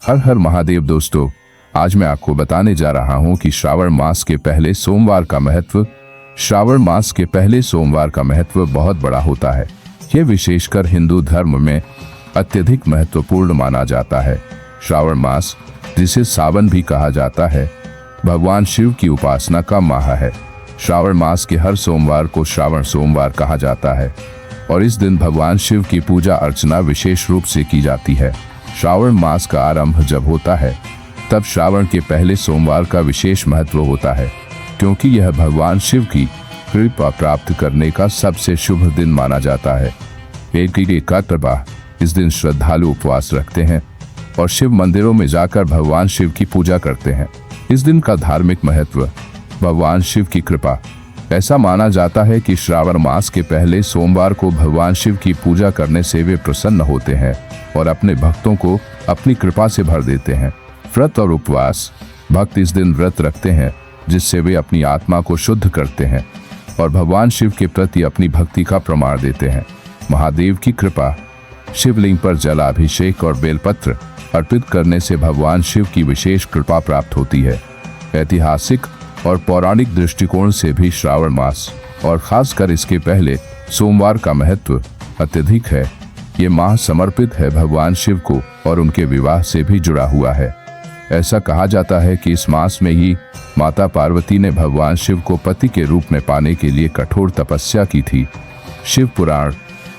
हर हर महादेव दोस्तों, आज मैं आपको बताने जा रहा हूं कि श्रावण मास के पहले सोमवार का महत्व। श्रावण मास के पहले सोमवार का महत्व बहुत बड़ा होता है। यह विशेषकर हिंदू धर्म में अत्यधिक महत्वपूर्ण माना जाता है। श्रावण मास, जिसे सावन भी कहा जाता है, भगवान शिव की उपासना का माह है। श्रावण मास के हर सोमवार को श्रावण सोमवार कहा जाता है और इस दिन भगवान शिव की पूजा अर्चना विशेष रूप से की जाती है। श्रावण मास का आरंभ जब होता है तब श्रावण के पहले सोमवार का विशेष महत्व होता है, क्योंकि यह भगवान शिव की कृपा प्राप्त करने का सबसे शुभ दिन माना जाता है। इस दिन श्रद्धालु उपवास रखते हैं और शिव मंदिरों में जाकर भगवान शिव की पूजा करते हैं। इस दिन का धार्मिक महत्व, भगवान शिव की कृपा। ऐसा माना जाता है कि श्रावण मास के पहले सोमवार को भगवान शिव की पूजा करने से वे प्रसन्न होते हैं और अपने भक्तों को अपनी कृपा से भर देते हैं। व्रत और उपवास, भक्त इस दिन व्रत रखते हैं जिससे वे अपनी आत्मा को शुद्ध करते हैं और भगवान शिव के प्रति अपनी भक्ति का प्रमाण देते हैं। महादेव की कृपा, शिवलिंग पर जलाभिषेक और बेलपत्र अर्पित करने से भगवान शिव की विशेष कृपा प्राप्त होती है। ऐतिहासिक और पौराणिक दृष्टिकोण से भी श्रावण मास और खासकर इसके पहले सोमवार का महत्व अत्यधिक है। ये माह समर्पित है भगवान शिव को और उनके विवाह से भी जुड़ा हुआ है। ऐसा कहा जाता है कि इस मास में ही माता पार्वती ने भगवान शिव को पति के रूप में पाने के लिए कठोर तपस्या की थी। शिव पुराण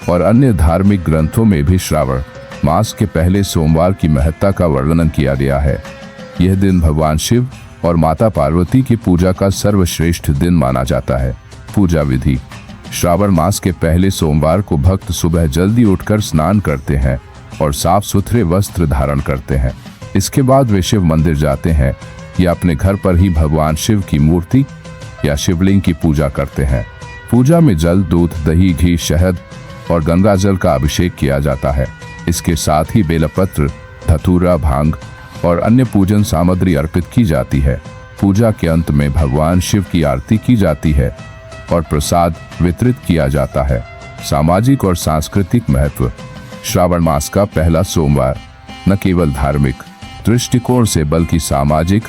और अन्य धार्मिक ग्रंथों में भी श्रावण मास के पहले सोमवार की महत्ता का वर्णन किया गया है। यह दिन भगवान शिव और माता पार्वती की पूजा का सर्वश्रेष्ठ दिन माना जाता है। पूजा विधि, श्रावण मास के पहले सोमवार को भक्त सुबह जल्दी उठकर स्नान करते हैं और साफ सुथरे वस्त्र धारण करते हैं। इसके बाद वे शिव मंदिर जाते हैं या अपने घर पर ही भगवान शिव की मूर्ति या शिवलिंग की पूजा करते हैं। पूजा में जल, दूध, दही, घी, शहद और गंगा जल का अभिषेक किया जाता है। इसके साथ ही बेलपत्र, धतूरा, भांग और अन्य पूजन सामग्री अर्पित की जाती है। पूजा के अंत में भगवान शिव की आरती की जाती है और प्रसाद वितरित किया जाता है। सामाजिक और सांस्कृतिक महत्व, श्रावण मास का पहला सोमवार न केवल धार्मिक दृष्टिकोण से बल्कि सामाजिक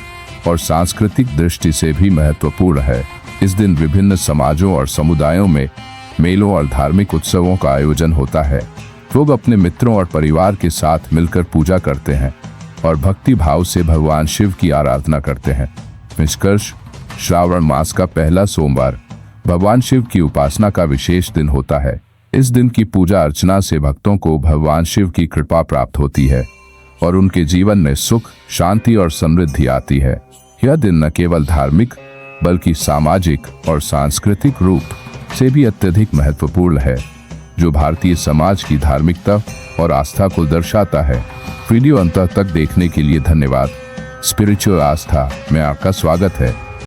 और सांस्कृतिक दृष्टि से भी महत्वपूर्ण है। इस दिन विभिन्न समाजों और समुदायों में मेलों और धार्मिक उत्सवों का आयोजन होता है। लोग अपने मित्रों और परिवार के साथ मिलकर पूजा करते हैं और भक्ति भाव से भगवान शिव की आराधना करते हैं। निष्कर्ष, श्रावण मास का पहला सोमवार भगवान शिव की उपासना का विशेष दिन होता है। इस दिन की पूजा अर्चना से भक्तों को भगवान शिव की कृपा प्राप्त होती है और उनके जीवन में सुख, शांति और समृद्धि आती है। यह दिन न केवल धार्मिक बल्कि सामाजिक और सांस्कृतिक रूप से भी अत्यधिक महत्वपूर्ण है, जो भारतीय समाज की धार्मिकता और आस्था को दर्शाता है। वीडियो अंत तक देखने के लिए धन्यवाद। स्पिरिचुअल आस्था में आपका स्वागत है।